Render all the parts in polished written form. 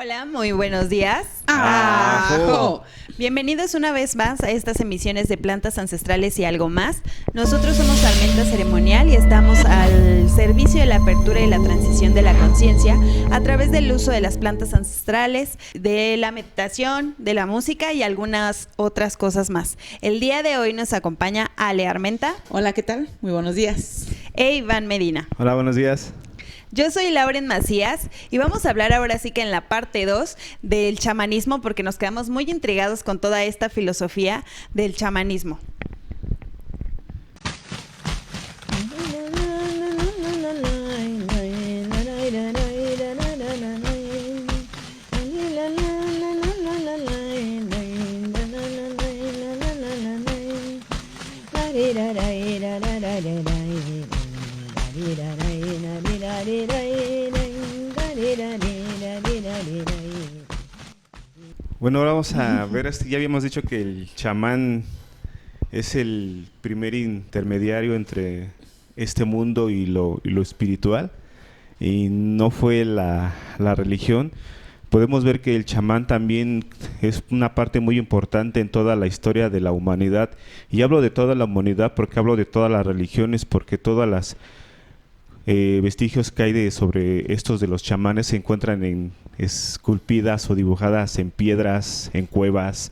Hola, muy buenos días. ¡Ajo! Bienvenidos una vez más a estas emisiones de plantas ancestrales y algo más. Nosotros somos Almenta Ceremonial y estamos al servicio de la apertura y la transición de la conciencia a través del uso de las plantas ancestrales, de la meditación, de la música y algunas otras cosas más. El día de hoy nos acompaña Ale Armenta. Hola, ¿qué tal? Muy buenos días. E Iván Medina. Hola, buenos días. Yo soy Lauren Macías y vamos a hablar ahora sí que en la parte 2 del chamanismo, porque nos quedamos muy intrigados con toda esta filosofía del chamanismo. Bueno, ahora vamos a ver, ya habíamos dicho que el chamán es el primer intermediario entre este mundo y lo espiritual, y no fue la religión. Podemos ver que el chamán también es una parte muy importante en toda la historia de la humanidad, y hablo de toda la humanidad porque hablo de todas las religiones, porque todas las vestigios que hay sobre estos de los chamanes se encuentran esculpidas o dibujadas en piedras, en cuevas,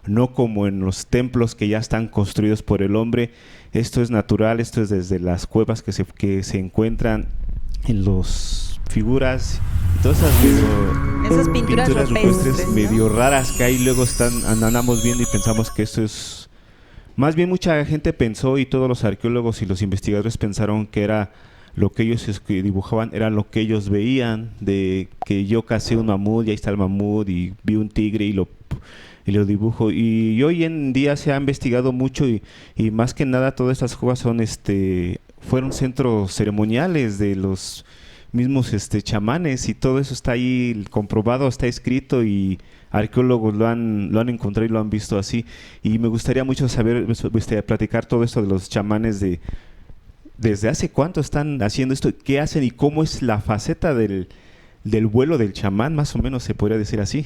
no como en los templos que ya están construidos por el hombre. Esto es natural, esto es desde las cuevas que se encuentran en las figuras y todas esas pinturas rupestres, ¿no? Medio raras que hay, luego andamos viendo y pensamos que esto es... Más bien mucha gente pensó, y todos los arqueólogos y los investigadores pensaron que era lo que ellos dibujaban, era lo que ellos veían, de que yo cacé un mamut y ahí está el mamut, y vi un tigre y lo dibujo. Y hoy en día se ha investigado mucho y más que nada todas estas cuevas fueron centros ceremoniales de los mismos chamanes, y todo eso está ahí comprobado, está escrito, y arqueólogos lo han encontrado y lo han visto así. Y me gustaría mucho saber, platicar todo esto de los chamanes, ¿desde hace cuánto están haciendo esto? ¿Qué hacen y cómo es la faceta del vuelo del chamán? Más o menos se podría decir así.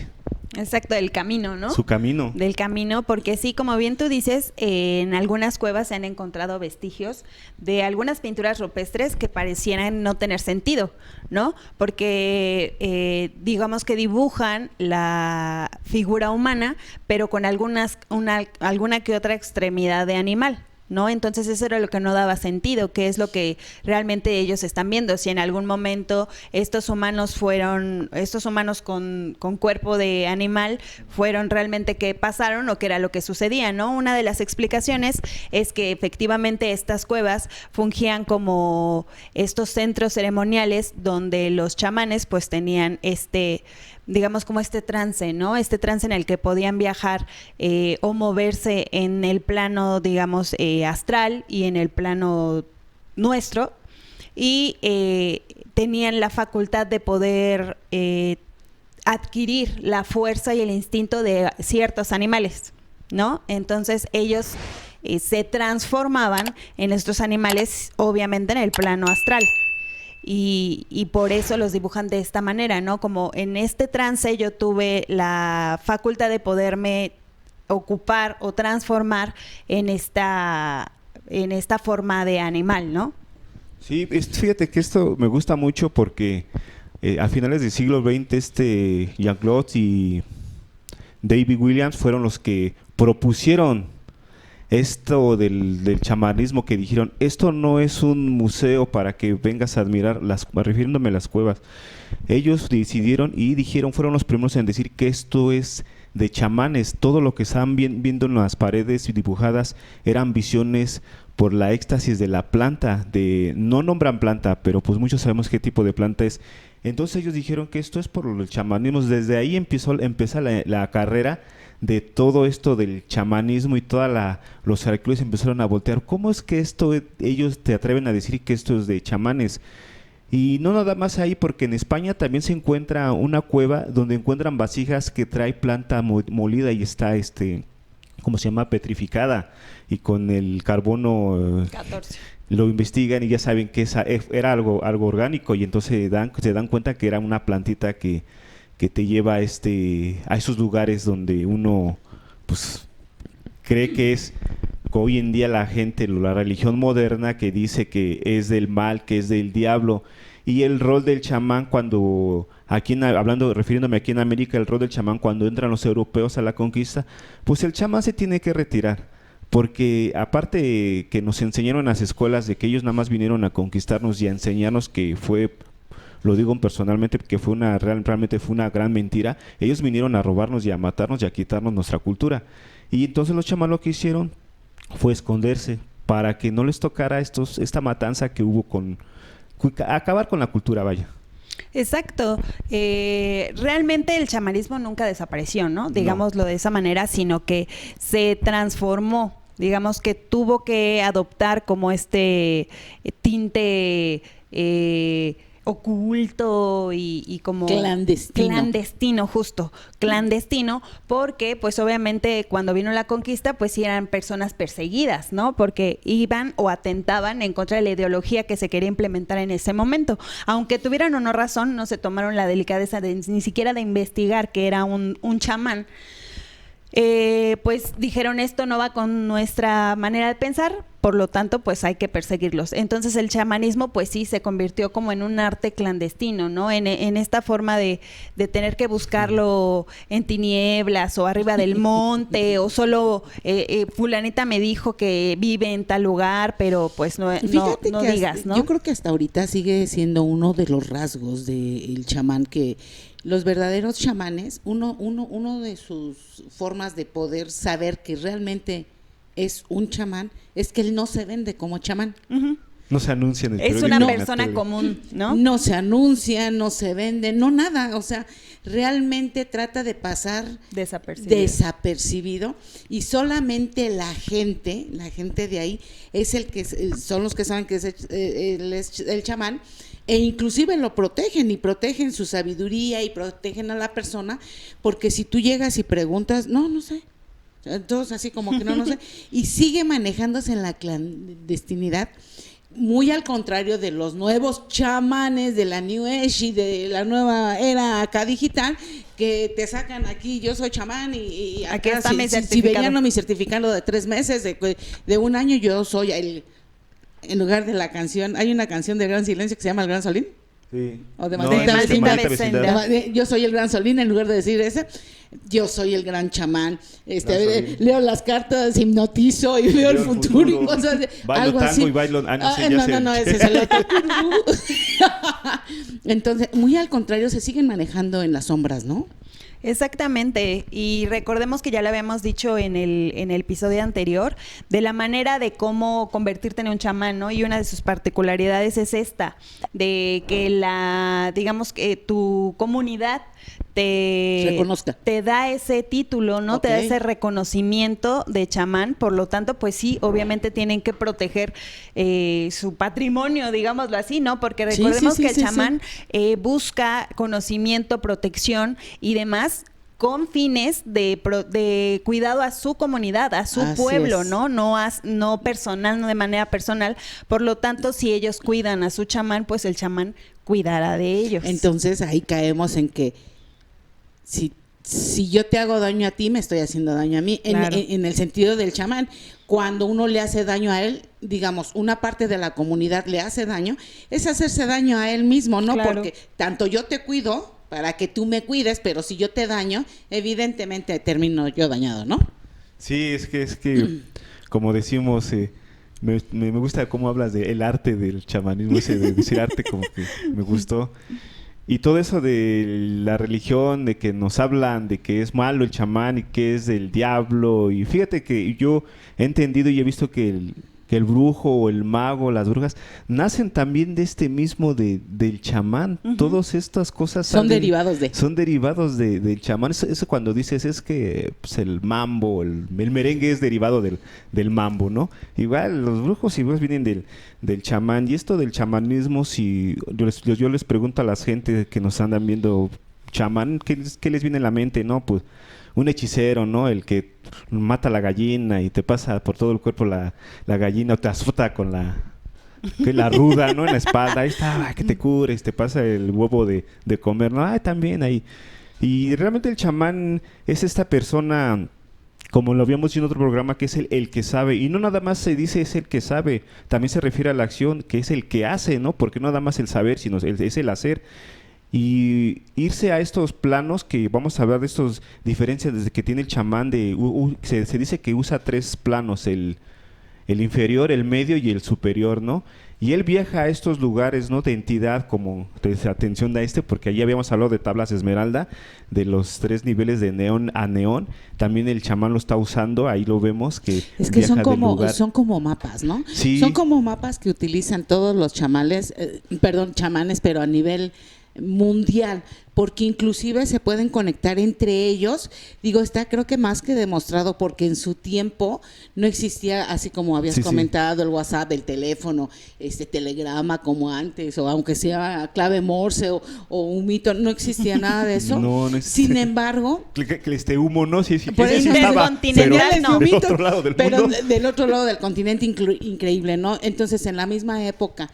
Exacto, del camino, ¿no? Su camino. Del camino, porque sí, como bien tú dices, en algunas cuevas se han encontrado vestigios de algunas pinturas rupestres que parecieran no tener sentido, ¿no? Porque digamos que dibujan la figura humana, pero con alguna que otra extremidad de animal, ¿no? Entonces eso era lo que no daba sentido, que es lo que realmente ellos están viendo. Si en algún momento estos humanos con cuerpo de animal fueron realmente que pasaron o qué era lo que sucedía, ¿no? Una de las explicaciones es que efectivamente estas cuevas fungían como estos centros ceremoniales donde los chamanes pues tenían digamos como este trance, ¿no? Este trance en el que podían viajar o moverse en el plano, digamos, astral y en el plano nuestro, y tenían la facultad de poder adquirir la fuerza y el instinto de ciertos animales, ¿no? Entonces ellos se transformaban en estos animales, obviamente en el plano astral. Y por eso los dibujan de esta manera, ¿no? Como en este trance yo tuve la facultad de poderme ocupar o transformar en esta forma de animal, ¿no? Sí, fíjate que esto me gusta mucho porque a finales del siglo XX Jean-Claude y David Williams fueron los que propusieron esto del chamanismo, que dijeron, esto no es un museo para que vengas a admirar, refiriéndome a las cuevas. Ellos decidieron y fueron los primeros en decir que esto es de chamanes. Todo lo que estaban viendo en las paredes dibujadas eran visiones por la éxtasis de la planta. No nombran planta, pero pues muchos sabemos qué tipo de planta es. Entonces ellos dijeron que esto es por el chamanismo. Desde ahí empieza la carrera de todo esto del chamanismo, y los arqueólogos empezaron a voltear. ¿Cómo es que ellos te atreven a decir que esto es de chamanes? Y no nada más ahí, porque en España también se encuentra una cueva donde encuentran vasijas que trae planta molida y está, ¿cómo se llama? Petrificada, y con el carbono 14. Lo investigan y ya saben que era algo orgánico, y entonces se dan cuenta que era una plantita que que te lleva a esos lugares donde uno pues cree que es hoy en día la gente, la religión moderna que dice que es del mal, que es del diablo. Y el rol del chamán cuando, refiriéndome aquí en América, el rol del chamán cuando entran los europeos a la conquista, pues el chamán se tiene que retirar. Porque aparte que nos enseñaron en las escuelas de que ellos nada más vinieron a conquistarnos y a enseñarnos que fue, lo digo personalmente, que fue realmente fue una gran mentira, ellos vinieron a robarnos y a matarnos y a quitarnos nuestra cultura. Y entonces los chamanes lo que hicieron fue esconderse para que no les tocara esta matanza que hubo acabar con la cultura, vaya. Exacto. Realmente el chamanismo nunca desapareció, ¿no? Digámoslo de esa manera, sino que se transformó. Digamos que tuvo que adoptar como tinte oculto y como clandestino, porque pues obviamente cuando vino la conquista pues sí eran personas perseguidas, ¿no? Porque iban o atentaban en contra de la ideología que se quería implementar en ese momento. Aunque tuvieran o no razón, no se tomaron la delicadeza ni siquiera de investigar que era un chamán. Pues dijeron, esto no va con nuestra manera de pensar, por lo tanto pues hay que perseguirlos. Entonces el chamanismo pues sí se convirtió como en un arte clandestino, ¿no? En esta forma de tener que buscarlo en tinieblas o arriba del monte o solo fulanita me dijo que vive en tal lugar, pero pues no digas, ¿no? Yo creo que hasta ahorita sigue siendo uno de los rasgos del chamán que los verdaderos chamanes, uno de sus formas de poder saber que realmente es un chamán, es que él no se vende como chamán. Uh-huh. No se anuncia en el periódico. Es una persona común, ¿no? No se anuncia, no se vende, no nada. O sea, realmente trata de pasar desapercibido y solamente la gente de ahí es son los que saben que es el chamán. E inclusive lo protegen y protegen su sabiduría y protegen a la persona, porque si tú llegas y preguntas, no sé, entonces así como que no sé, y sigue manejándose en la clandestinidad, muy al contrario de los nuevos chamanes de la New Age y de la nueva era acá digital, que te sacan aquí, yo soy chamán y acá aquí está mi certificado. Si veían mi certificado de 3 meses, de un año, yo soy en lugar de la canción, hay una canción de Gran Silencio que se llama El Gran Solín. Sí. O de Maldita Vecindad. Yo soy el Gran Solín, en lugar de decir ese, yo soy el gran chamán. Leo las cartas, hipnotizo y veo el futuro y cosas de algo así. Y bailo, no, ese es el otro. Entonces, muy al contrario, se siguen manejando en las sombras, ¿no? Exactamente, y recordemos que ya lo habíamos dicho en el episodio anterior, de la manera de cómo convertirte en un chamán, ¿no? Y una de sus particularidades es esta, de que digamos que tu comunidad te da ese título, ¿no? Okay. Te da ese reconocimiento de chamán, por lo tanto, pues sí, obviamente tienen que proteger su patrimonio, digámoslo así, ¿no? Porque recordemos que el chamán busca conocimiento, protección y demás con fines de cuidado a su comunidad, a su pueblo, ¿no? No personal, no de manera personal. Por lo tanto, si ellos cuidan a su chamán, pues el chamán cuidará de ellos. Entonces ahí caemos en que si yo te hago daño a ti, me estoy haciendo daño a mí, claro. en el sentido del chamán. Cuando uno le hace daño a él, digamos, una parte de la comunidad le hace daño, es hacerse daño a él mismo, ¿no? Claro. Porque tanto yo te cuido para que tú me cuides, pero si yo te daño, evidentemente termino yo dañado, ¿no? Sí, es que como decimos, me gusta cómo hablas del arte del chamanismo, ese de decir arte, como que me gustó. Y todo eso de la religión, de que nos hablan de que es malo el chamán y que es del diablo. Y fíjate que yo he entendido y he visto que el brujo o el mago, las brujas, nacen también de mismo del chamán. Uh-huh. Todas estas cosas son derivados del chamán. Eso cuando dices es que pues, el mambo, el merengue es derivado del mambo, ¿no? Igual los brujos igual vienen del chamán. Y esto del chamanismo, si yo les pregunto a la gente que nos andan viendo chamán, ¿qué les viene a la mente? No, pues un hechicero, ¿no? El que mata la gallina y te pasa por todo el cuerpo la gallina o te azota con la ruda, ¿no? En la espalda. Ahí está, que te cures, te pasa el huevo de comer, ¿no? También ahí. Y realmente el chamán es esta persona, como lo habíamos dicho en otro programa, que es el que sabe. Y no nada más se dice es el que sabe, también se refiere a la acción, que es el que hace, ¿no? Porque no nada más el saber, sino es el hacer. Y irse a estos planos, que vamos a hablar de estas diferencias desde que tiene el chamán, se dice que usa 3 planos, el inferior, el medio y el superior, ¿no? Y él viaja a estos lugares, ¿no? De entidad, como atención a porque allí habíamos hablado de tablas esmeralda, de los 3 niveles de neón a neón. También el chamán lo está usando, ahí lo vemos que es que son como mapas, ¿no? Sí. Son como mapas que utilizan todos los chamanes, pero a nivel mundial, porque inclusive se pueden conectar entre ellos. Digo, está creo que más que demostrado, porque en su tiempo no existía, así como habías comentado, el WhatsApp, el teléfono, telegrama como antes, o aunque sea clave Morse o un mito, no existía nada de eso. No existía. Sin embargo, este humo, ¿no? Sí, por ese eso sí estaba, no. del otro lado del pero mundo. del otro lado del continente, increíble, ¿no? Entonces, en la misma época,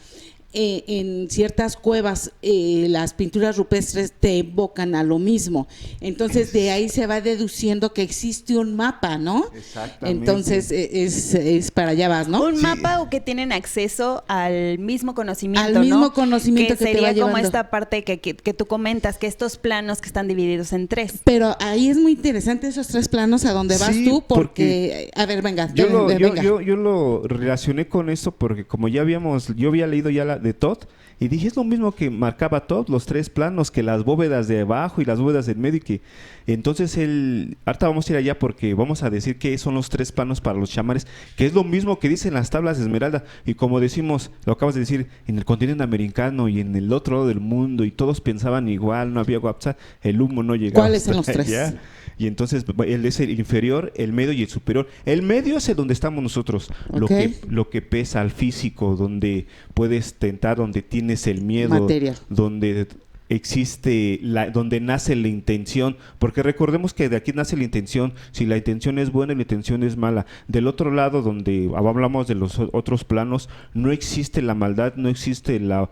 en ciertas cuevas las pinturas rupestres te evocan a lo mismo. Entonces de ahí se va deduciendo que existe un mapa, ¿no? Exactamente. Entonces es para allá vas, ¿no? Un mapa, o que tienen acceso al mismo conocimiento, al mismo ¿no? conocimiento que te sería va llevando. como esta parte que tú comentas, que estos planos que están divididos en 3. Pero ahí es muy interesante esos 3 planos a donde vas tú, porque a ver, venga, venga. Yo lo relacioné con esto porque como yo había leído ya de Todd, y dije, es lo mismo que marcaba Todd, los 3 planos, que las bóvedas de abajo y las bóvedas del medio, y que entonces ahorita vamos a ir allá porque vamos a decir que son los 3 planos para los chamanes, que es lo mismo que dicen las tablas de esmeralda, y como decimos, lo acabas de decir, en el continente americano y en el otro lado del mundo, y todos pensaban igual, no había WhatsApp, el humo no llegaba. ¿Cuáles son los 3? Allá. Y entonces él es el inferior, el medio y el superior. El medio es el donde estamos nosotros, lo que pesa al físico, donde puedes tentar, donde tienes el miedo, material, donde existe donde nace la intención, porque recordemos que de aquí nace la intención. Si la intención es buena y la intención es mala, del otro lado, donde hablamos de los otros planos, no existe la maldad, no existe lo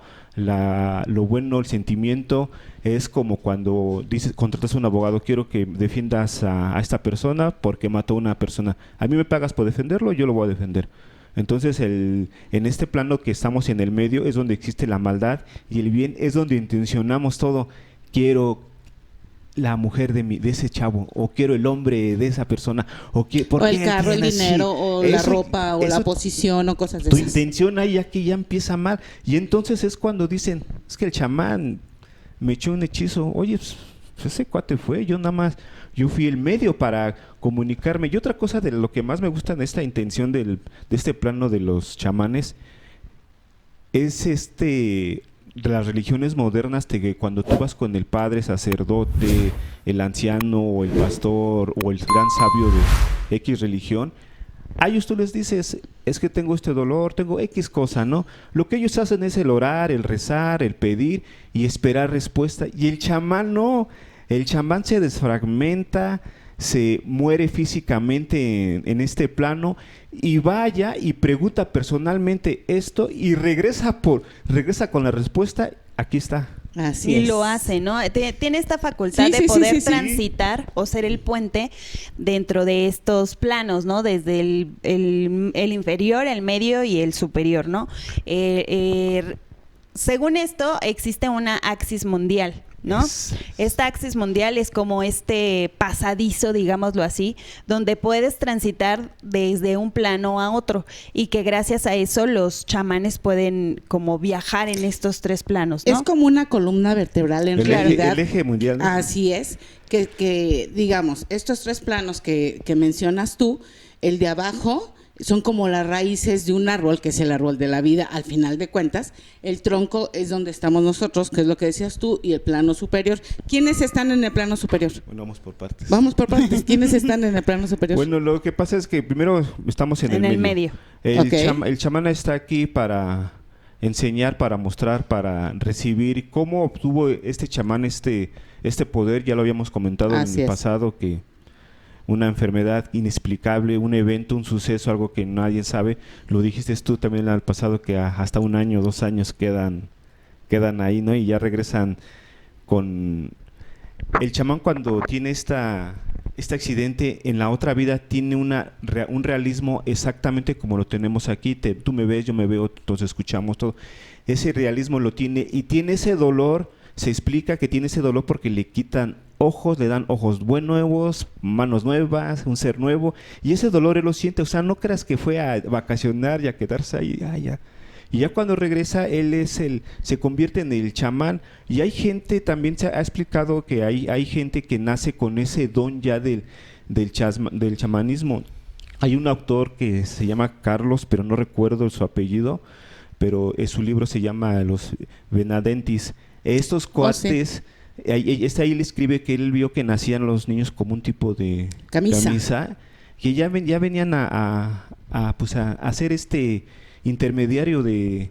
bueno, el sentimiento. Es como cuando contratas a un abogado, quiero que defiendas a esta persona porque mató a una persona, a mí me pagas por defenderlo, yo lo voy a defender. Entonces en este plano que estamos en el medio es donde existe la maldad, y el bien es donde intencionamos todo. Quiero la mujer de ese chavo, o quiero el hombre de esa persona, o el carro, el dinero, o la ropa, o la posición, o cosas de esas. Tu intención ahí aquí ya empieza mal, y entonces es cuando dicen, es que el chamán me echó un hechizo. Oye, pues ese cuate yo fui el medio para comunicarme. Y otra cosa de lo que más me gusta en esta intención de este plano de los chamanes es de las religiones modernas, que cuando tú vas con el padre, sacerdote, el anciano o el pastor o el gran sabio de X religión, a ellos tú les dices, es que tengo este dolor, tengo X cosa, ¿no? Lo que ellos hacen es el orar, el rezar, el pedir y esperar respuesta. Y el chamán no, el chamán se desfragmenta, se muere físicamente en este plano, y vaya y pregunta personalmente esto y regresa con la respuesta. Aquí está. Así y es. lo hace, ¿no? Tiene esta facultad de poder transitar o ser el puente dentro de estos planos, ¿no? Desde el inferior, el medio y el superior, ¿no? Según esto, existe una axis mundial, ¿no? Esta axis mundial es como este pasadizo, digámoslo así, donde puedes transitar desde un plano a otro, y que gracias a eso los chamanes pueden como viajar en estos 3 planos, ¿no? Es como una columna vertebral en realidad. El eje mundial, ¿no? Así es, que digamos, estos 3 planos que mencionas tú, el de abajo son como las raíces de un árbol, que es el árbol de la vida, al final de cuentas. El tronco es donde estamos nosotros, que es lo que decías tú, y el plano superior. ¿Quiénes están en el plano superior? Bueno, vamos por partes. ¿Quiénes están en el plano superior? Bueno, lo que pasa es que primero estamos en el medio. El chamán está aquí para enseñar, para mostrar, para recibir. ¿Cómo obtuvo este chamán este poder? Ya lo habíamos comentado en el pasado, que una enfermedad inexplicable, un evento, un suceso, algo que nadie sabe. Lo dijiste tú también al pasado, que hasta 1 año, 2 años quedan ahí, ¿no? Y ya regresan con el chamán cuando tiene este accidente en la otra vida tiene un realismo exactamente como lo tenemos aquí. Tú me ves, yo me veo, todos escuchamos todo. Ese realismo lo tiene y tiene ese dolor. Se explica que tiene ese dolor porque le quitan ojos, le dan ojos nuevos, manos nuevas, un ser nuevo, y ese dolor él lo siente. O sea, no creas que fue a vacacionar y a quedarse ahí, ya. Y ya cuando regresa, se convierte en el chamán. Y hay gente, también se ha explicado que hay gente que nace con ese don ya del chamanismo. Hay un autor que se llama Carlos, pero no recuerdo su apellido, pero su libro se llama Los Benadentis. Estos cuates, ahí le escribe que él vio que nacían los niños como un tipo de camisa que ya venían a hacer intermediario del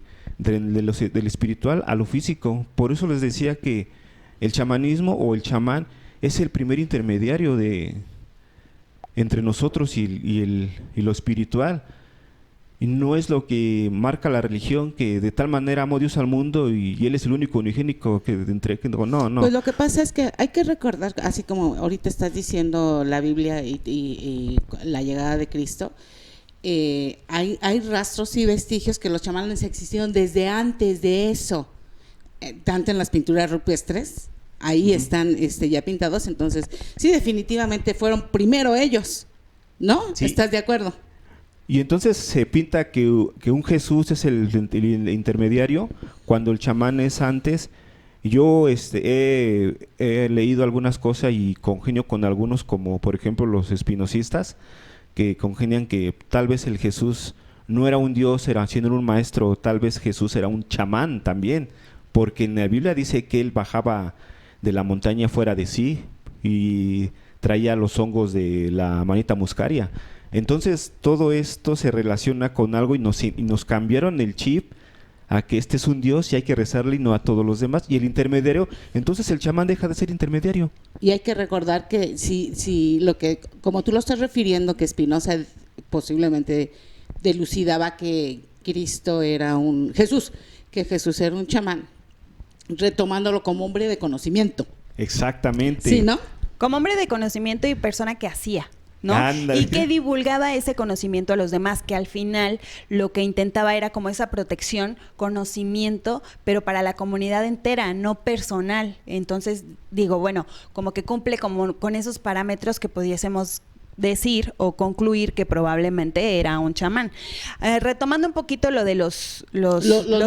espiritual a lo físico. Por eso les decía que el chamanismo o el chamán es el primer intermediario entre nosotros y lo espiritual. Y no es lo que marca la religión, que de tal manera amó Dios al mundo y Él es el único unigénico que no. Pues lo que pasa es que hay que recordar, así como ahorita estás diciendo la Biblia y la llegada de Cristo, hay rastros y vestigios que los chamanes existieron desde antes de eso, tanto en las pinturas rupestres, ahí están ya pintados. Entonces sí, definitivamente fueron primero ellos, ¿no? Sí. ¿Estás de acuerdo? Y entonces se pinta que un Jesús es el intermediario, cuando el chamán es antes. Yo he leído algunas cosas y congenio con algunos, como por ejemplo los espinosistas, que congenian que tal vez el Jesús no era un Dios, sino un maestro. Tal vez Jesús era un chamán también, porque en la Biblia dice que él bajaba de la montaña fuera de sí y traía los hongos de la manita muscaria. Entonces todo esto se relaciona con algo y nos cambiaron el chip a que este es un Dios y hay que rezarle y no a todos los demás. Y el intermediario, entonces el chamán deja de ser intermediario. Y hay que recordar que si lo que, como tú lo estás refiriendo, que Spinoza posiblemente delucidaba que Cristo era que Jesús era un chamán, retomándolo como hombre de conocimiento. Exactamente. Sí, ¿no? Como hombre de conocimiento y persona que hacía, ¿no? Ándale. Y que divulgaba ese conocimiento a los demás, que al final lo que intentaba era como esa protección, conocimiento, pero para la comunidad entera, no personal. Entonces, digo, bueno, como que cumple como con esos parámetros que pudiésemos decir o concluir que probablemente era un chamán. Retomando un poquito lo de los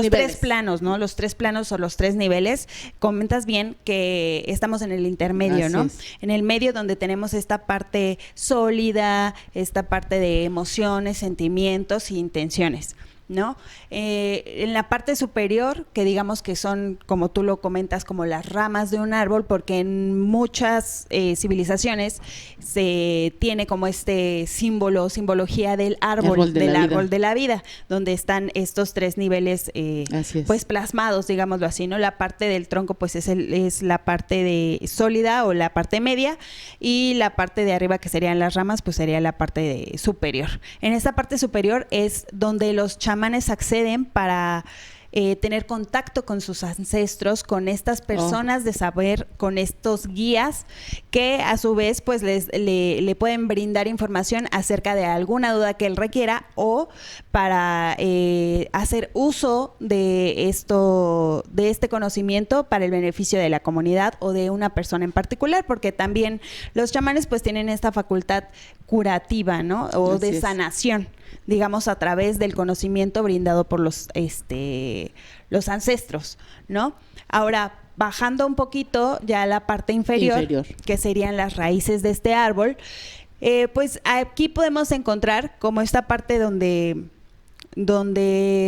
tres planos, ¿no? Los tres planos o los tres niveles, comentas bien que estamos en el intermedio, Así ¿no? es. En el medio, donde tenemos esta parte sólida, esta parte de emociones, sentimientos e intenciones, ¿no? En la parte superior, que digamos que son, como tú lo comentas, como las ramas de un árbol, porque en muchas civilizaciones se tiene como simbología del árbol de la vida, donde están estos tres niveles pues plasmados, digámoslo así, ¿no? La parte del tronco pues es la parte de sólida o la parte media, y la parte de arriba, que serían las ramas, pues sería la parte superior. En esta parte superior es donde los chamanes acceden para tener contacto con sus ancestros, con estas personas de saber, con estos guías que a su vez pues le pueden brindar información acerca de alguna duda que él requiera, o para hacer uso de este conocimiento para el beneficio de la comunidad o de una persona en particular, porque también los chamanes pues tienen esta facultad curativa, ¿no? O Así de es. sanación, digamos, a través del conocimiento brindado por los ancestros, ¿no? Ahora, bajando un poquito ya a la parte inferior, que serían las raíces de este árbol, pues aquí podemos encontrar como esta parte donde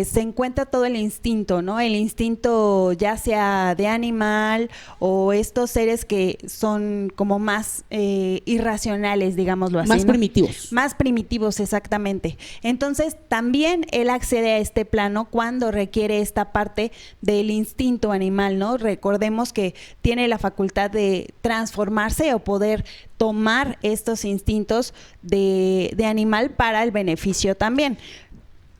se encuentra todo el instinto, ¿no? El instinto ya sea de animal o estos seres que son como más irracionales, digámoslo así, más, ¿no? Primitivos. Más primitivos, exactamente. Entonces, también él accede a este plano cuando requiere esta parte del instinto animal, ¿no? Recordemos que tiene la facultad de transformarse o poder tomar estos instintos de animal para el beneficio también.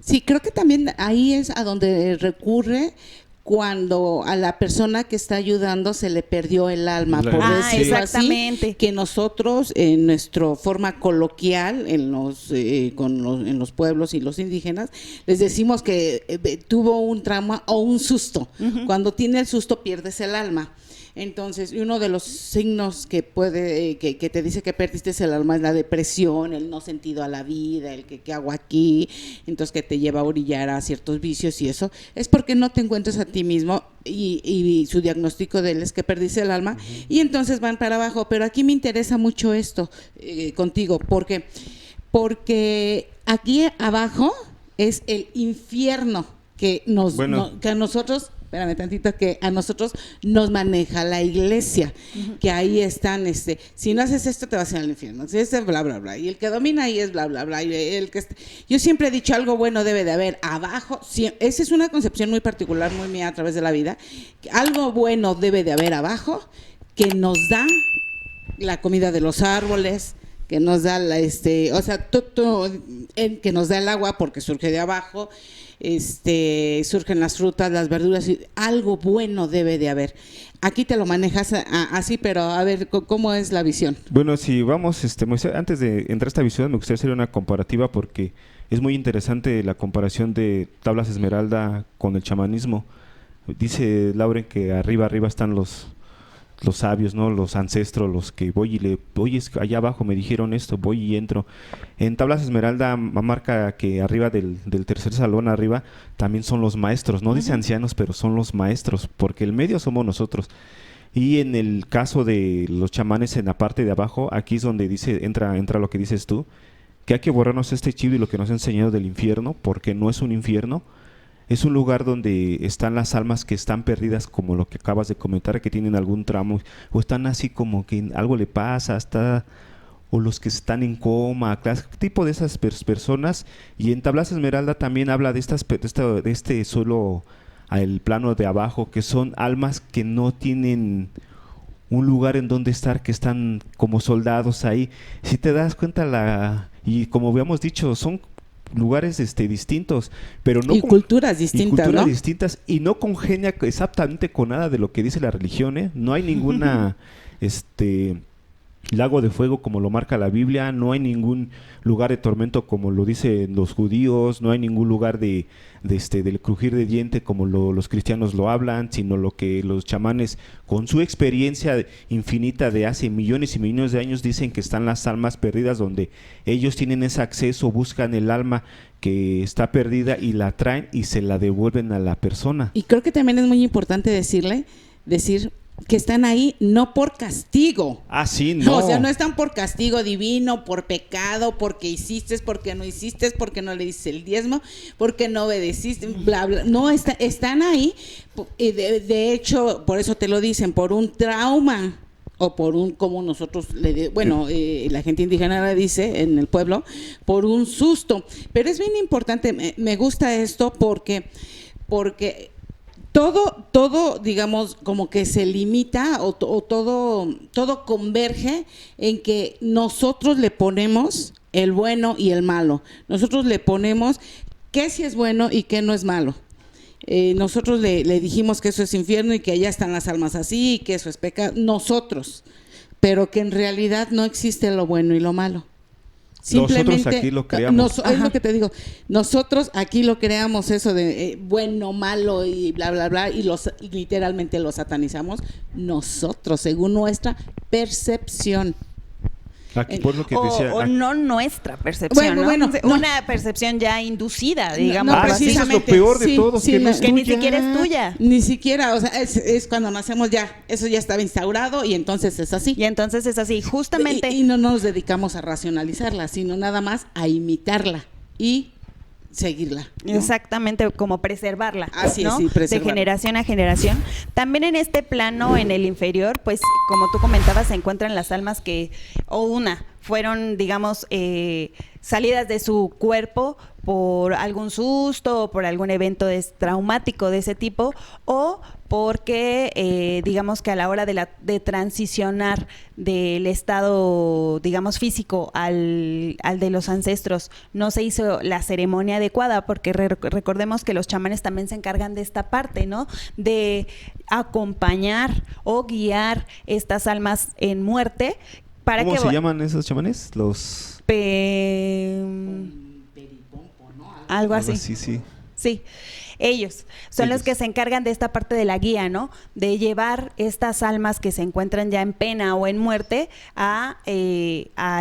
Sí, creo que también ahí es a donde recurre cuando a la persona que está ayudando se le perdió el alma, por decirlo exactamente. así, que nosotros en nuestra forma coloquial en los pueblos y los indígenas les decimos que tuvo un trauma o un susto. Cuando tiene el susto pierdes el alma. Entonces, uno de los signos que que te dice que perdiste el alma es la depresión, el no sentido a la vida, el que ¿qué hago aquí? Entonces, que te lleva a orillar a ciertos vicios y eso, es porque no te encuentras a ti mismo y su diagnóstico de él es que perdiste el alma y entonces van para abajo. Pero aquí me interesa mucho esto contigo, porque aquí abajo es el infierno que que a nosotros, espérame tantito, que a nosotros nos maneja la iglesia, que ahí están, si no haces esto te vas a ir al infierno, si es bla, bla, bla, y el que domina ahí es bla, bla, bla, y yo siempre he dicho algo bueno debe de haber abajo, esa es una concepción muy particular, muy mía a través de la vida, algo bueno debe de haber abajo, que nos da la comida de los árboles, que nos da que nos da el agua porque surge de abajo, surgen las frutas, las verduras, y algo bueno debe de haber. Aquí te lo manejas así, pero a ver, ¿cómo es la visión? Bueno, si vamos, Moisés, antes de entrar a esta visión, me gustaría hacer una comparativa porque es muy interesante la comparación de Tablas Esmeralda con el chamanismo. Dice Lauren que arriba están los sabios, ¿no? Los ancestros, los que voy allá abajo me dijeron esto, voy y entro. En Tablas Esmeralda marca que arriba del tercer salón arriba también son los maestros, no dice ancianos, pero son los maestros, porque el medio somos nosotros. Y en el caso de los chamanes en la parte de abajo, aquí es donde entra lo que dices tú, que hay que borrarnos este chip y lo que nos ha enseñado del infierno, porque no es un infierno. Es un lugar donde están las almas que están perdidas, como lo que acabas de comentar, que tienen algún tramo, o están así como que algo le pasa, o los que están en coma, tipo de esas personas. Y en Tablas Esmeralda también habla de solo al plano de abajo, que son almas que no tienen un lugar en donde estar, que están como soldados ahí. Si te das cuenta, y como habíamos dicho, son lugares distintos, pero no culturas distintas, ¿no? Distintas, y no congenia exactamente con nada de lo que dice la religión, ¿eh? No hay ninguna lago de fuego como lo marca la Biblia, no hay ningún lugar de tormento como lo dicen los judíos, no hay ningún lugar del crujir de diente como los cristianos lo hablan, sino lo que los chamanes con su experiencia infinita de hace millones y millones de años dicen que están las almas perdidas, donde ellos tienen ese acceso, buscan el alma que está perdida y la traen y se la devuelven a la persona. Y creo que también es muy importante decir que están ahí no por castigo. Ah, sí, no. O sea, no están por castigo divino, por pecado, porque hiciste, porque no hiciste, porque no le diste el diezmo, porque no obedeciste, bla, bla. No, están ahí. De hecho, por eso te lo dicen, por un trauma o por como nosotros, la gente indígena le dice en el pueblo, por un susto. Pero es bien importante, me gusta esto porque todo, digamos, como que se limita o todo converge en que nosotros le ponemos el bueno y el malo. Nosotros le ponemos qué sí es bueno y qué no es malo. Nosotros le dijimos que eso es infierno y que allá están las almas así y que eso es pecado. Nosotros, pero que en realidad no existe lo bueno y lo malo. Nosotros aquí lo creamos. Es lo que te digo. Nosotros aquí lo creamos, eso de bueno, malo y bla, bla, bla, y literalmente lo satanizamos nosotros, según nuestra percepción. Aquí, por lo que decía, o no nuestra percepción, una percepción ya inducida, digamos. Eso es lo peor de todos, que ni siquiera es tuya. Ni siquiera, o sea, es cuando nacemos eso ya estaba instaurado y entonces es así. Justamente. Y no nos dedicamos a racionalizarla, sino nada más a imitarla y seguirla, ¿no? Exactamente, como preservarla, así ¿no? es, sí, preservarla. De generación a generación. También en este plano, en el inferior, pues como tú comentabas, se encuentran las almas fueron, digamos, salidas de su cuerpo por algún susto o por algún evento traumático de ese tipo, o porque digamos que a la hora de transicionar del estado, digamos, físico al de los ancestros no se hizo la ceremonia adecuada, porque recordemos que los chamanes también se encargan de esta parte, ¿no? De acompañar o guiar estas almas en muerte. ¿Cómo se llaman esos chamanes? Los... algo así. Sí. Sí, ellos son los que se encargan de esta parte de la guía, ¿no? De llevar estas almas que se encuentran ya en pena o en muerte a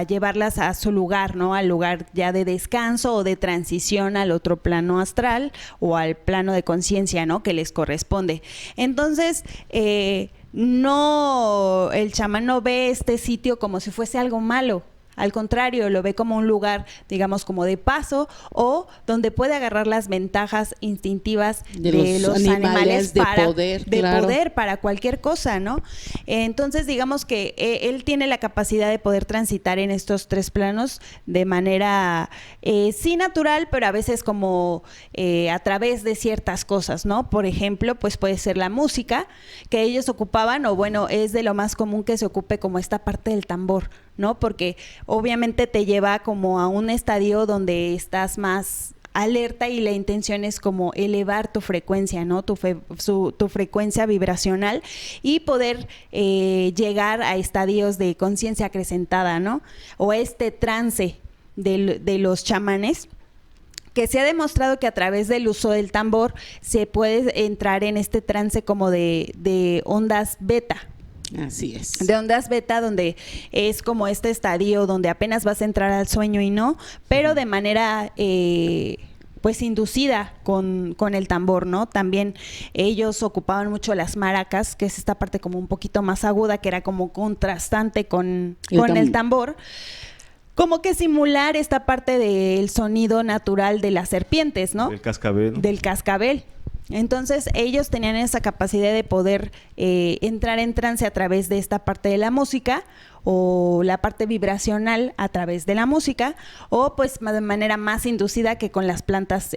llevarlas a su lugar, ¿no? Al lugar ya de descanso o de transición al otro plano astral o al plano de conciencia, ¿no? Que les corresponde. Entonces, no, el chamán no ve este sitio como si fuese algo malo. Al contrario, lo ve como un lugar, digamos, como de paso, o donde puede agarrar las ventajas instintivas de los animales de para poder, poder para cualquier cosa, ¿no? Entonces, digamos que él tiene la capacidad de poder transitar en estos tres planos de manera sí natural, pero a veces como a través de ciertas cosas, ¿no? Por ejemplo, pues puede ser la música que ellos ocupaban, o bueno, es de lo más común que se ocupe como esta parte del tambor, ¿no? Porque obviamente te lleva como a un estadio donde estás más alerta y la intención es como elevar tu frecuencia, ¿no? Tu frecuencia vibracional y poder llegar a estadios de conciencia acrecentada, ¿no? O este trance de los chamanes, que se ha demostrado que a través del uso del tambor se puede entrar en este trance como de ondas beta. Así es. De ondas beta, donde es como este estadio donde apenas vas a entrar al sueño y no, pero de manera pues inducida con el tambor, ¿no? También ellos ocupaban mucho las maracas, que es esta parte como un poquito más aguda, que era como contrastante con el tambor, como que simular esta parte del sonido natural de las serpientes, ¿no? Del cascabel, ¿no? Del cascabel. Entonces ellos tenían esa capacidad de poder entrar en trance a través de esta parte de la música, o la parte vibracional a través de la música, o pues de manera más inducida que con las plantas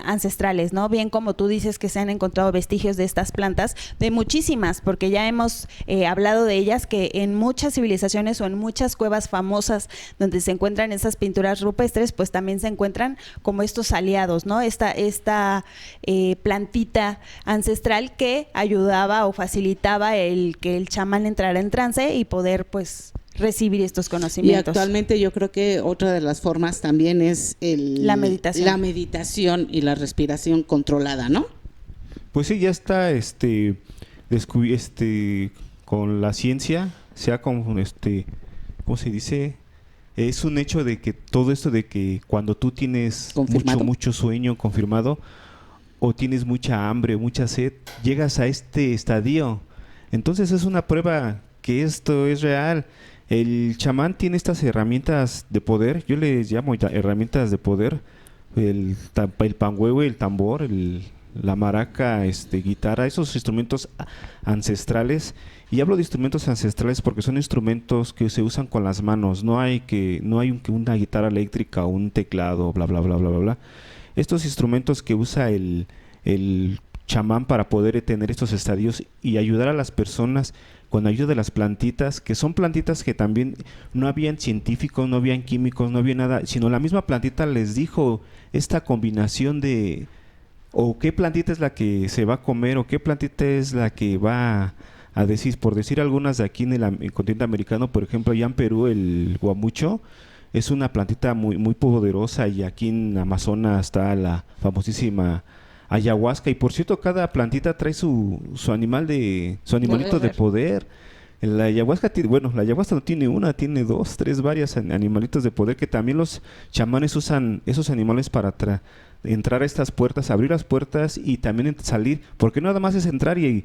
ancestrales, ¿no? Bien, como tú dices que se han encontrado vestigios de estas plantas, de muchísimas, porque ya hemos hablado de ellas, que en muchas civilizaciones o en muchas cuevas famosas donde se encuentran esas pinturas rupestres, pues también se encuentran como estos aliados, ¿no? Esta plantita ancestral que ayudaba o facilitaba el que el chamán entrara en trance y poder pues recibir estos conocimientos. Y actualmente yo creo que otra de las formas también es la meditación. La meditación y la respiración controlada, ¿no? Pues sí, ya está con la ciencia, sea con ¿cómo se dice? Es un hecho de que todo esto de que cuando tú tienes mucho sueño confirmado, o tienes mucha hambre, mucha sed, llegas a este estadio. Entonces es una prueba que esto es real. El chamán tiene estas herramientas de poder, yo les llamo herramientas de poder, el panhuehue, el tambor, la maraca, guitarra, esos instrumentos ancestrales. Y hablo de instrumentos ancestrales porque son instrumentos que se usan con las manos, no hay una guitarra eléctrica o un teclado, bla, bla, bla, bla, bla, bla. Estos instrumentos que usa el chamán para poder tener estos estadios y ayudar a las personas con ayuda de las plantitas, que son plantitas que también no habían científicos, no habían químicos, no había nada, sino la misma plantita les dijo esta combinación de o qué plantita es la que se va a comer o qué plantita es la que va a decir, por decir algunas de aquí en el continente americano, por ejemplo, allá en Perú el guamucho es una plantita muy, muy poderosa, y aquí en Amazonas está la famosísima ayahuasca, y por cierto cada plantita trae su animalito de poder. La ayahuasca no tiene una, tiene dos, tres, varias animalitos de poder, que también los chamanes usan esos animales para entrar a estas puertas, abrir las puertas y también salir, porque no nada más es entrar y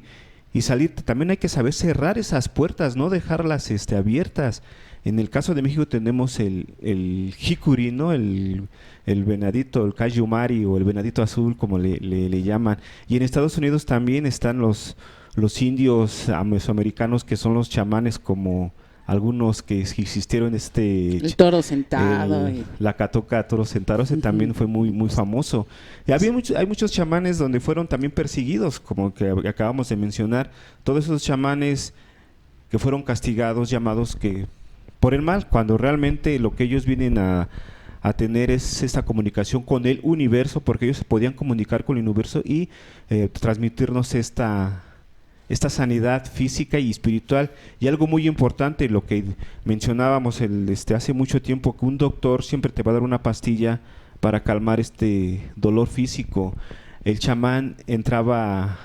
salir, también hay que saber cerrar esas puertas, no dejarlas abiertas. En el caso de México tenemos el jicuri, ¿no? El venadito, el cayumari o el venadito azul, como le llaman. Y en Estados Unidos también están los indios mesoamericanos, que son los chamanes como algunos que existieron, el toro sentado. La Catoca Toro Sentado, ese también fue muy, muy famoso. Y hay muchos chamanes donde fueron también perseguidos, como que acabamos de mencionar, todos esos chamanes que fueron castigados, llamados que por el mal, cuando realmente lo que ellos vienen a tener es esta comunicación con el universo, porque ellos se podían comunicar con el universo y transmitirnos esta sanidad física y espiritual. Y algo muy importante, lo que mencionábamos hace mucho tiempo, que un doctor siempre te va a dar una pastilla para calmar este dolor físico. El chamán entraba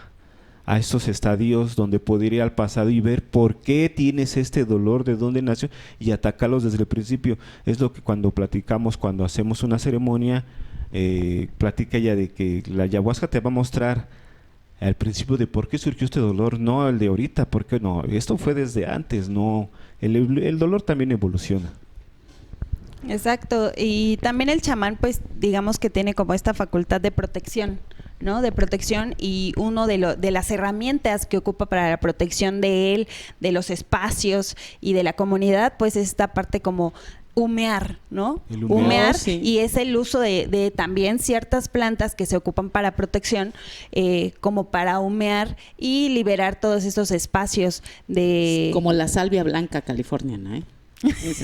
a estos estadios donde podría ir al pasado y ver por qué tienes este dolor, de dónde nació, y atacarlos desde el principio. Es lo que cuando platicamos, cuando hacemos una ceremonia, platica ella de que la ayahuasca te va a mostrar al principio de por qué surgió este dolor, no el de ahorita, porque no, esto fue desde antes, no, el dolor también evoluciona. Exacto, y también el chamán, pues digamos que tiene como esta facultad de protección, ¿no? De protección, y uno de las herramientas que ocupa para la protección de él, de los espacios y de la comunidad, pues esta parte como humear, ¿no? Humear, sí. Y es el uso de también ciertas plantas que se ocupan para protección, como para humear y liberar todos estos espacios de... Como la salvia blanca californiana, ¿eh?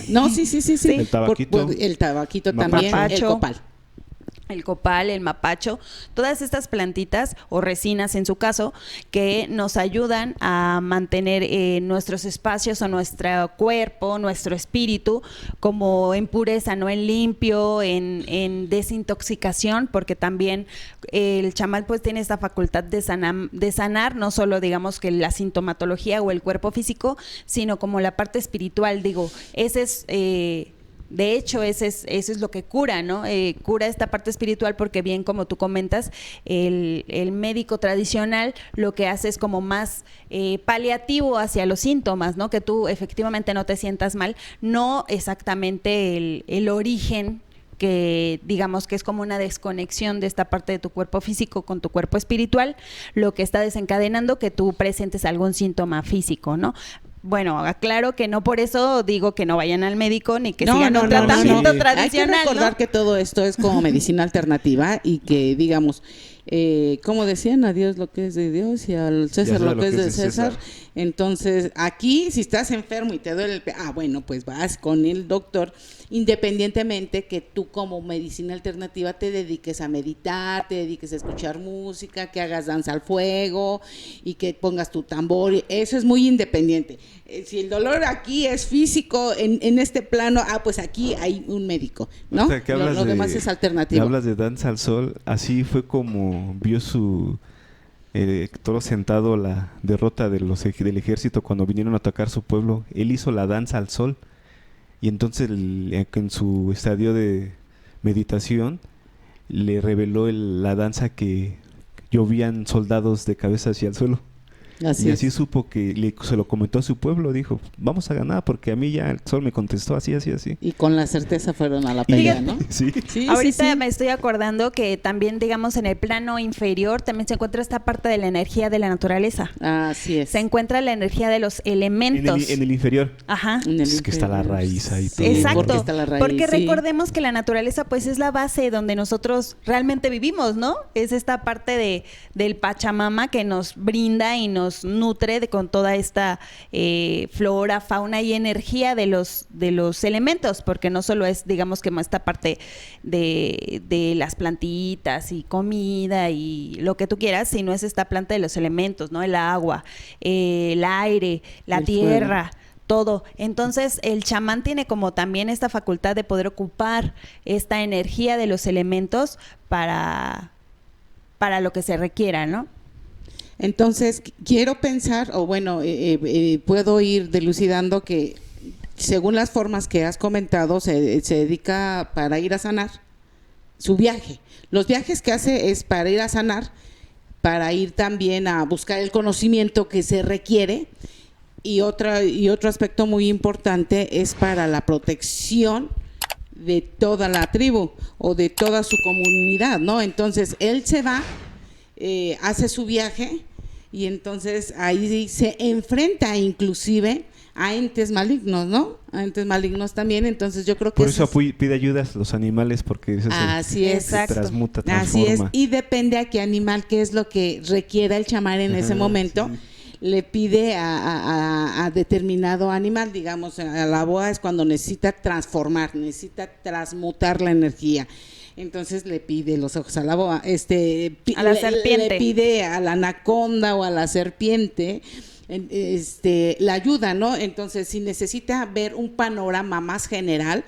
No, sí. El tabaquito. El tabaquito también, mapacho, el copal. El copal, el mapacho, todas estas plantitas o resinas en su caso, que nos ayudan a mantener nuestros espacios o nuestro cuerpo, nuestro espíritu como en pureza, no en limpio, en desintoxicación, porque también el chamán pues tiene esta facultad de sanar no solo digamos que la sintomatología o el cuerpo físico, sino como la parte espiritual. Digo, ese es... de hecho, eso es lo que cura, ¿no? Cura esta parte espiritual, porque bien como tú comentas, el médico tradicional lo que hace es como más paliativo hacia los síntomas, ¿no? Que tú efectivamente no te sientas mal, no exactamente el origen, que digamos que es como una desconexión de esta parte de tu cuerpo físico con tu cuerpo espiritual, lo que está desencadenando que tú presentes algún síntoma físico, ¿no? Bueno, aclaro que no por eso digo que no vayan al médico ni que sigan un tratamiento tradicional. Hay que recordar, ¿no?, que todo esto es como medicina alternativa y que, digamos, como decían, a Dios lo que es de Dios y al César lo que es de César. Entonces, aquí, si estás enfermo y te duele el bueno, pues vas con el doctor, independientemente que tú como medicina alternativa te dediques a meditar, te dediques a escuchar música, que hagas danza al fuego y que pongas tu tambor. Eso es muy independiente. Si el dolor aquí es físico, en este plano, pues aquí hay un médico, ¿no? O sea, que lo demás es alternativo. Hablas de danza al sol, así fue como vio su Toro Sentado la derrota del ejército cuando vinieron a atacar su pueblo. Él hizo la danza al sol, y entonces en su estadio de meditación le reveló la danza que llovían soldados de cabeza hacia el suelo. Así supo que se lo comentó a su pueblo, dijo, vamos a ganar porque a mí ya el sol me contestó así. Y con la certeza fueron a la pelea, ¿no? Sí. Ahorita me estoy acordando que también, digamos, en el plano inferior también se encuentra esta parte de la energía de la naturaleza. Así es. Se encuentra la energía de los elementos. En el inferior. Ajá. Es que está la raíz ahí. Todo. Exacto. Porque recordemos que la naturaleza pues es la base donde nosotros realmente vivimos, ¿no? Es esta parte del Pachamama que nos brinda y nos nutre con toda esta flora, fauna y energía de los elementos, porque no solo es, digamos, que esta parte de las plantitas y comida y lo que tú quieras, sino es esta planta de los elementos, ¿no? El agua, el aire, la tierra, todo. Entonces el chamán tiene como también esta facultad de poder ocupar esta energía de los elementos para lo que se requiera, ¿no? Entonces, quiero pensar, puedo ir dilucidando que según las formas que has comentado, se dedica para ir a sanar su viaje. Los viajes que hace es para ir a sanar, para ir también a buscar el conocimiento que se requiere, y otro aspecto muy importante es para la protección de toda la tribu o de toda su comunidad, ¿no? Entonces, él se va, hace su viaje, y entonces ahí se enfrenta inclusive a entes malignos, ¿no? A entes malignos también, entonces yo creo que por eso pide ayuda a los animales, porque ese así es, se transmuta, así es, transforma. y depende a qué animal, qué es lo que requiera el chamán en ese momento. Sí. Le pide a determinado animal, digamos, a la boa es cuando necesita transformar, necesita transmutar la energía. Entonces le pide los ojos a la boa, a la serpiente. Le pide a la anaconda o a la serpiente, la ayuda, ¿no? Entonces, si necesita ver un panorama más general,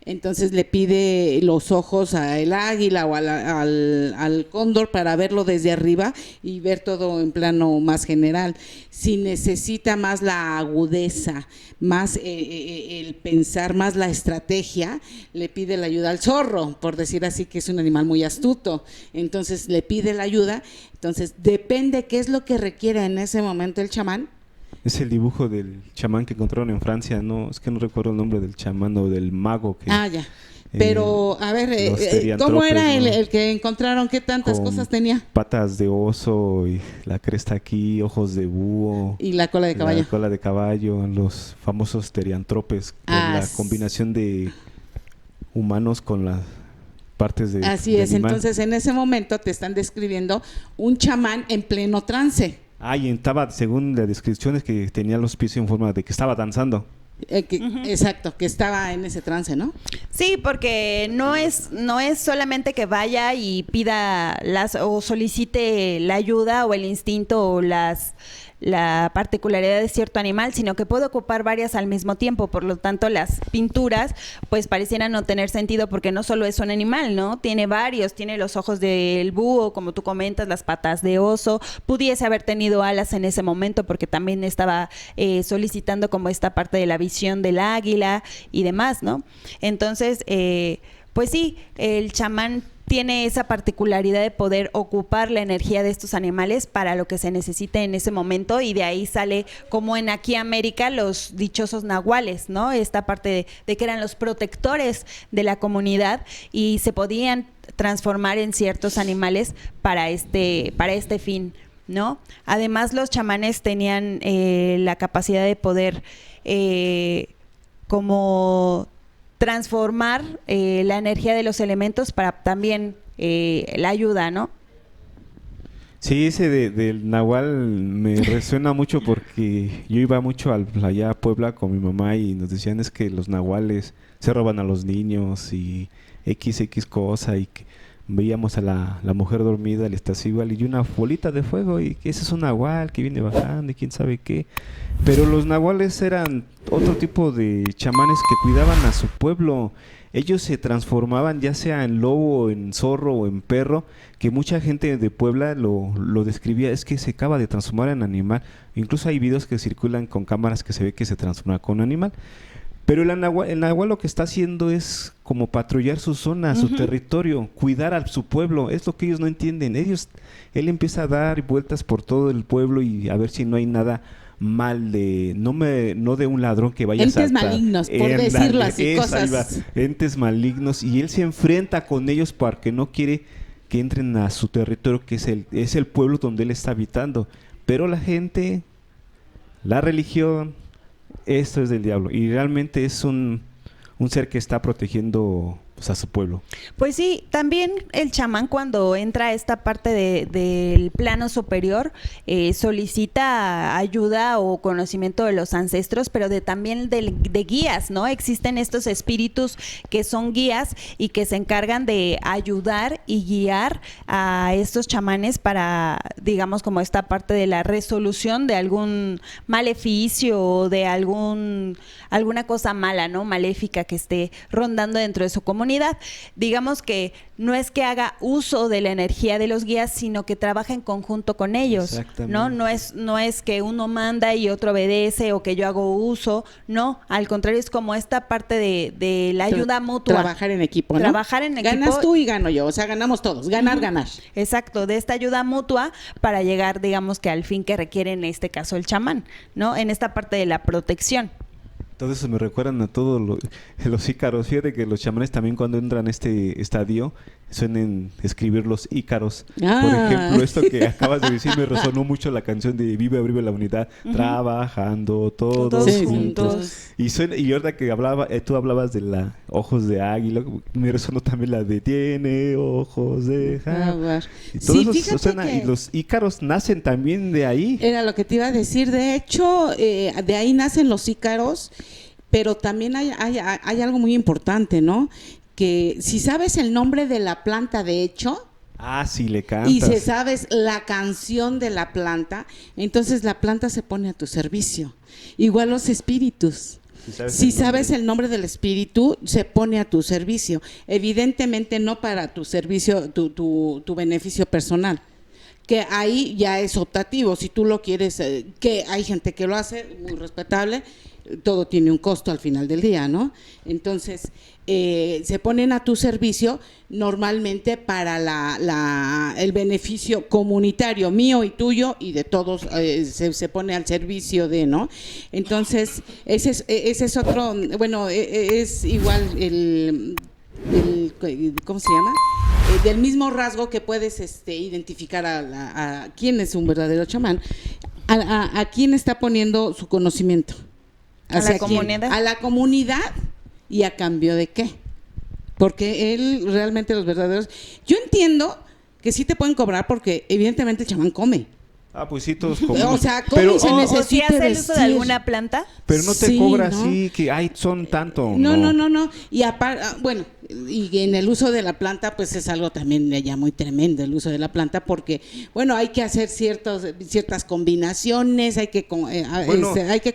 entonces le pide los ojos al águila o al cóndor para verlo desde arriba y ver todo en plano más general. Si necesita más la agudeza, más el pensar, más la estrategia, le pide la ayuda al zorro, por decir así, que es un animal muy astuto. Entonces le pide la ayuda. Entonces depende qué es lo que requiere en ese momento el chamán. Es el dibujo del chamán que encontraron en Francia, no, es que no recuerdo el nombre del chamán o del mago que... ya. Pero, a ver, ¿cómo era el que encontraron? ¿Qué tantas cosas tenía? Patas de oso y la cresta aquí, ojos de búho. Y la cola de caballo. La cola de caballo, los famosos teriantropes, la combinación de humanos con las partes de así de es, animal. Entonces en ese momento te están describiendo un chamán en pleno trance. Y estaba, según las descripciones, que tenía los pies en forma de que estaba danzando. Exacto, que estaba en ese trance, ¿no? Sí, porque no es solamente que vaya y pida o solicite la ayuda o el instinto o la particularidad de cierto animal, sino que puede ocupar varias al mismo tiempo. Por lo tanto, las pinturas pues parecieran no tener sentido porque no solo es un animal, ¿no? Tiene varios, tiene los ojos del búho, como tú comentas, las patas de oso, pudiese haber tenido alas en ese momento porque también estaba solicitando como esta parte de la visión del águila y demás, ¿no? Entonces, pues sí, el chamán tiene esa particularidad de poder ocupar la energía de estos animales para lo que se necesite en ese momento, y de ahí sale como en aquí América los dichosos nahuales, ¿no? Esta parte de que eran los protectores de la comunidad y se podían transformar en ciertos animales para este fin, ¿no? Además, los chamanes tenían la capacidad de poder como transformar la energía de los elementos para también la ayuda, ¿no? Sí, ese del Nahual me resuena mucho porque yo iba mucho allá a Puebla con mi mamá y nos decían es que los nahuales se roban a los niños y XX cosa, y que veíamos a la mujer dormida, el igual y una bolita de fuego y que ese es un nahual que viene bajando y quién sabe qué. Pero los nahuales eran otro tipo de chamanes que cuidaban a su pueblo. Ellos se transformaban ya sea en lobo, en zorro o en perro, que mucha gente de Puebla lo describía, es que se acaba de transformar en animal. Incluso hay videos que circulan con cámaras que se ve que se transforma con animal. Pero el nahual lo que está haciendo es como patrullar su zona, su territorio, cuidar a su pueblo. Es lo que ellos no entienden. Él empieza a dar vueltas por todo el pueblo y a ver si no hay nada mal no de un ladrón que vaya a saltar. Entes malignos, por decirlo así, cosas. Entes malignos, y él se enfrenta con ellos porque no quiere que entren a su territorio, que es el pueblo donde él está habitando. Pero la gente, la religión, esto es del diablo, y realmente es un ser que está protegiendo pues, a su pueblo. Pues sí, también el chamán cuando entra a esta parte del plano superior solicita ayuda o conocimiento de los ancestros, pero también de guías, ¿no? Existen estos espíritus que son guías y que se encargan de ayudar y guiar a estos chamanes para, digamos, como esta parte de la resolución de algún maleficio o de alguna cosa mala, ¿no? Maléfica que esté rondando dentro de su comunidad. Digamos que no es que haga uso de la energía de los guías, sino que trabaja en conjunto con ellos, ¿no? No es que uno manda y otro obedece o que yo hago uso, no, al contrario, es como esta parte de la ayuda mutua. Trabajar en equipo, ¿no? Trabajar en equipo. Ganas tú y gano yo, o sea, ganamos todos, ganar. Exacto, de esta ayuda mutua para llegar, digamos, que al fin que requiere en este caso el chamán, ¿no? En esta parte de la protección. Todo eso me recuerdan a todos los ícaros. Fíjate que los chamanes también cuando entran a este estadio suenen escribir los ícaros. Ah. Por ejemplo, esto que acabas de decir me resonó mucho la canción de Vive, Vive la Unidad, trabajando todos Sí, juntos. Y ahorita que tú hablabas de la ojos de águila, me resonó también la de tiene ojos de jaguar. Y todos Sí, esos fíjate suena, que y los ícaros nacen también de ahí. era lo que te iba a decir. De hecho, de ahí nacen los ícaros, pero también hay algo muy importante, ¿no? Que si sabes el nombre de la planta, de hecho, Sí, le cantas. y si sabes la canción de la planta, entonces la planta se pone a tu servicio. Igual los espíritus. Si sabes el nombre del espíritu, se pone a tu servicio. Evidentemente no para tu servicio, tu beneficio personal, que ahí ya es optativo. Si tú lo quieres, que hay gente que lo hace, muy respetable, todo tiene un costo al final del día, ¿no? Entonces, se ponen a tu servicio normalmente para el beneficio comunitario mío y tuyo y de todos, se pone al servicio de, ¿no? Entonces, ese es otro, bueno, es igual ¿cómo se llama? Del mismo rasgo que puedes identificar a quién es un verdadero chamán, a quién está poniendo su conocimiento. ¿A la comunidad? A la comunidad. ¿Y a cambio de qué? Porque él realmente los verdaderos... Yo entiendo que sí te pueden cobrar porque evidentemente el chamán come. Pues sí, todos comemos. O sea, come y se ¿O necesita si hace el uso de vestir. alguna planta? Pero no te Sí, cobra ¿no? así, que son tanto. No. Y aparte, bueno, y en el uso de la planta, pues es algo también ya muy tremendo el uso de la planta, porque, bueno, hay que hacer ciertas combinaciones, hay que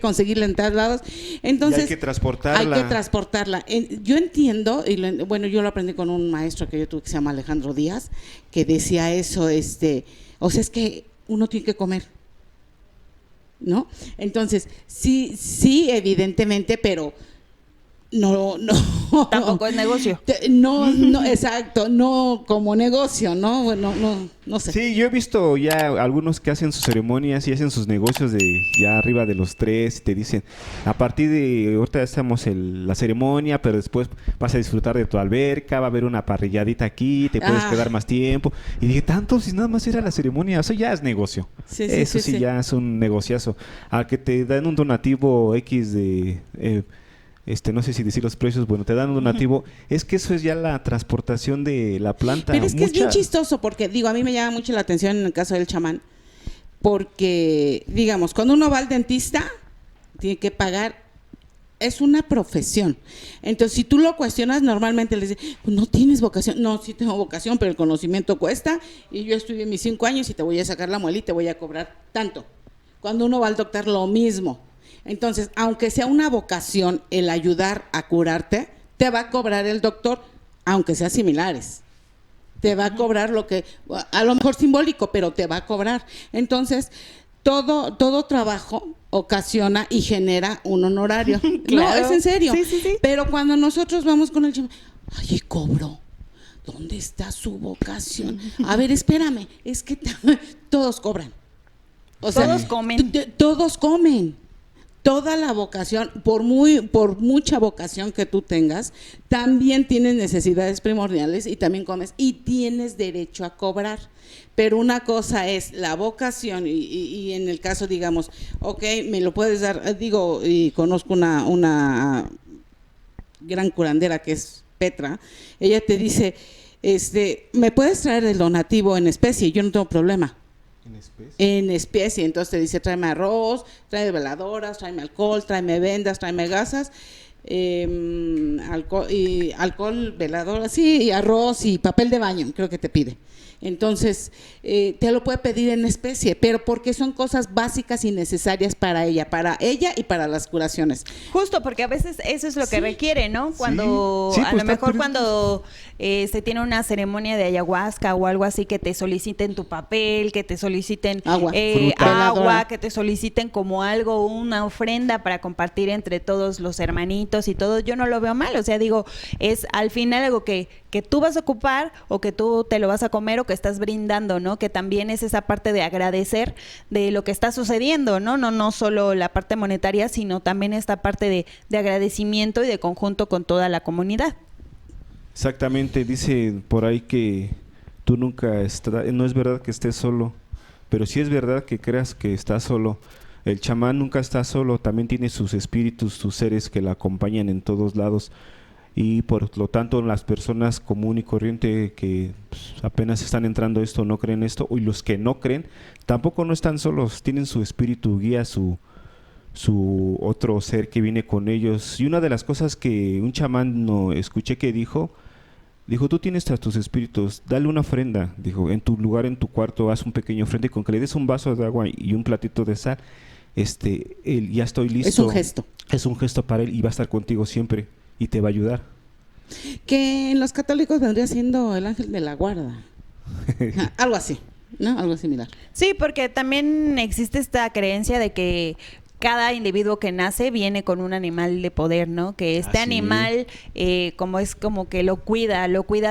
conseguirla en todos lados. Entonces, y hay que transportarla. Hay que transportarla. Yo entiendo, bueno, yo lo aprendí con un maestro que yo tuve que se llama Alejandro Díaz, que decía eso, o sea, es que uno tiene que comer, ¿no? Entonces, sí, evidentemente, pero no. Tampoco es negocio. No, exacto, no como negocio, ¿no? Bueno, no sé. Sí, yo he visto ya algunos que hacen sus ceremonias y hacen sus negocios de ya arriba de los 3 y te dicen, a partir de ahorita hacemos la ceremonia, pero después vas a disfrutar de tu alberca, va a haber una parrilladita aquí, te puedes quedar más tiempo. Y dije, tanto si nada más era la ceremonia, eso ya es negocio. Eso sí ya es un negociazo. A que te dan un donativo X de... no sé si decir los precios, bueno, te dan un donativo, es que eso es ya la transportación de la planta. Pero es que es bien chistoso, porque a mí me llama mucho la atención en el caso del chamán, porque, digamos, cuando uno va al dentista, tiene que pagar, es una profesión. Entonces, si tú lo cuestionas, normalmente les dicen, pues no tienes vocación. No, sí tengo vocación, pero el conocimiento cuesta, y yo estudié mis 5 años y te voy a sacar la muela y te voy a cobrar tanto. Cuando uno va al doctor, lo mismo. Entonces, aunque sea una vocación el ayudar a curarte, te va a cobrar el doctor, aunque sean similares. Te va a cobrar lo que, a lo mejor simbólico, pero te va a cobrar. Entonces, todo trabajo ocasiona y genera un honorario. Claro. No, es en serio. Sí. Pero cuando nosotros vamos con el chamán, ay, cobro. ¿Dónde está su vocación? A ver, espérame, es que todos cobran. O sea, Todos comen. Todos comen. Toda la vocación, por mucha vocación que tú tengas, también tienes necesidades primordiales y también comes y tienes derecho a cobrar. Pero una cosa es la vocación y en el caso, digamos, ok, me lo puedes dar, digo, y conozco una gran curandera que es Petra, ella te dice, me puedes traer el donativo en especie, yo no tengo problema. En especie, entonces te dice, tráeme arroz, tráeme veladoras, tráeme alcohol, tráeme vendas, tráeme gasas, alcohol, veladoras, sí, y arroz y papel de baño, creo que te pide. Entonces, te lo puede pedir en especie, pero porque son cosas básicas y necesarias para ella y para las curaciones. Justo, porque a veces eso es lo que requiere, ¿no? Cuando, Sí, a pues lo mejor está cuando se tiene una ceremonia de ayahuasca o algo así, que te soliciten tu papel, que te soliciten Agua, agua, que te soliciten como algo, una ofrenda para compartir entre todos los hermanitos y todo, yo no lo veo mal, o sea, digo, es al final algo que tú vas a ocupar o que tú te lo vas a comer o que estás brindando, ¿no? Que también es esa parte de agradecer de lo que está sucediendo, ¿no? No solo la parte monetaria, sino también esta parte de agradecimiento y de conjunto con toda la comunidad. Exactamente, dice por ahí que tú nunca estás, no es verdad que estés solo, pero sí es verdad que creas que estás solo. El chamán nunca está solo, también tiene sus espíritus, sus seres que la acompañan en todos lados. Y por lo tanto las personas común y corriente que pues, apenas están entrando a esto, no creen esto, y los que no creen, tampoco no están solos, tienen su espíritu guía, su otro ser que viene con ellos. Y una de las cosas que un chamán no escuché que dijo, tú tienes a tus espíritus, dale una ofrenda, dijo, en tu lugar, en tu cuarto, haz un pequeño ofrenda y con que le des un vaso de agua y un platito de sal, él ya estoy listo. Es un gesto. Es un gesto para él y va a estar contigo siempre y te va a ayudar. Que en los católicos vendría siendo el ángel de la guarda. Algo así, ¿no? Algo similar. Sí, porque también existe esta creencia de que cada individuo que nace viene con un animal de poder, ¿no? Que este animal, como es como que lo cuida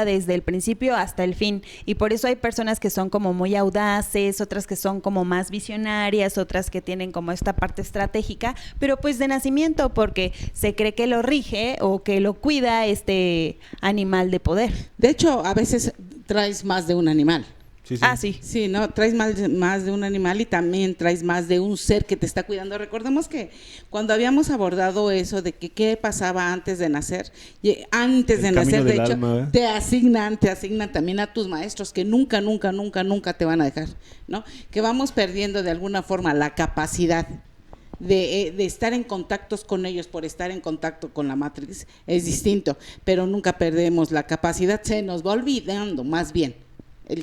desde el principio hasta el fin. Y por eso hay personas que son como muy audaces, otras que son como más visionarias, otras que tienen como esta parte estratégica, pero pues de nacimiento, porque se cree que lo rige o que lo cuida este animal de poder. De hecho, a veces traes más de un animal. Sí, sí. Ah, sí. Sí, ¿no? Traes más de un animal y también traes más de un ser que te está cuidando. Recordemos que cuando habíamos abordado eso de que qué pasaba antes de nacer, antes de nacer, de hecho, alma, te asignan también a tus maestros que nunca te van a dejar, ¿no? Que vamos perdiendo de alguna forma la capacidad de estar en contactos con ellos por estar en contacto con la Matrix, es distinto, pero nunca perdemos la capacidad, se nos va olvidando más bien.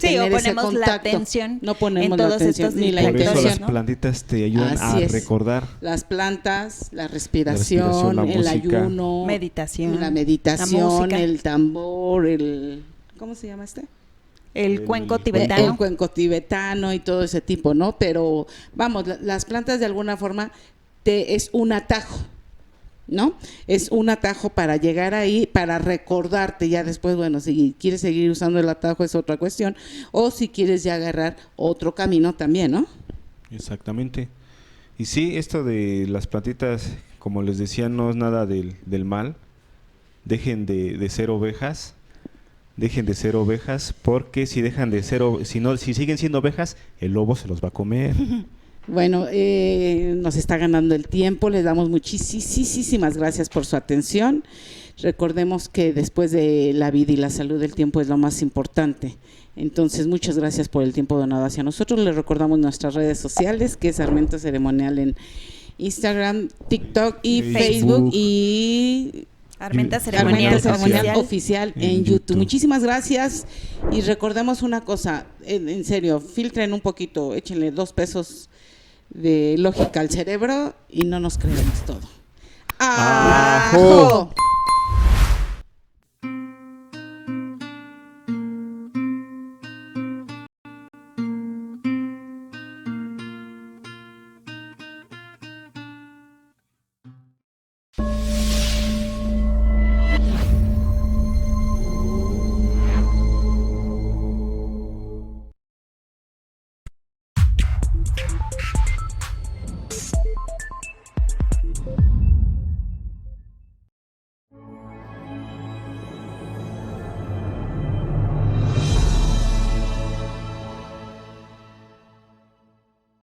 Sí, o ponemos la atención no ponemos en todos la atención, estos ni la Por eso intención, las ¿no? plantitas te ayudan Así a es. recordar. Las plantas, la respiración, la el música. ayuno, Meditación, la la meditación, música. el tambor, ¿cómo se llama este? El cuenco el tibetano. El cuenco tibetano y todo ese tipo, ¿no? Pero vamos, las plantas de alguna forma es un atajo, ¿no? Es un atajo para llegar ahí, para recordarte ya después, bueno, si quieres seguir usando el atajo es otra cuestión, o si quieres ya agarrar otro camino también, ¿no? Exactamente. Y sí, esto de las plantitas, como les decía, no es nada del mal. Dejen de ser ovejas. Dejen de ser ovejas, porque si dejan de ser, si siguen siendo ovejas, el lobo se los va a comer. Bueno, nos está ganando el tiempo, les damos muchísimas gracias por su atención. Recordemos que después de la vida y la salud, el tiempo es lo más importante. Entonces, muchas gracias por el tiempo donado hacia nosotros. Les recordamos nuestras redes sociales, que es Armenta Ceremonial en Instagram, TikTok y Facebook y Armenta Ceremonial, Oficial en YouTube. Muchísimas gracias y recordemos una cosa, en serio, filtren un poquito, échenle 2 pesos de lógica al cerebro y no nos creemos todo. ¡Ajo!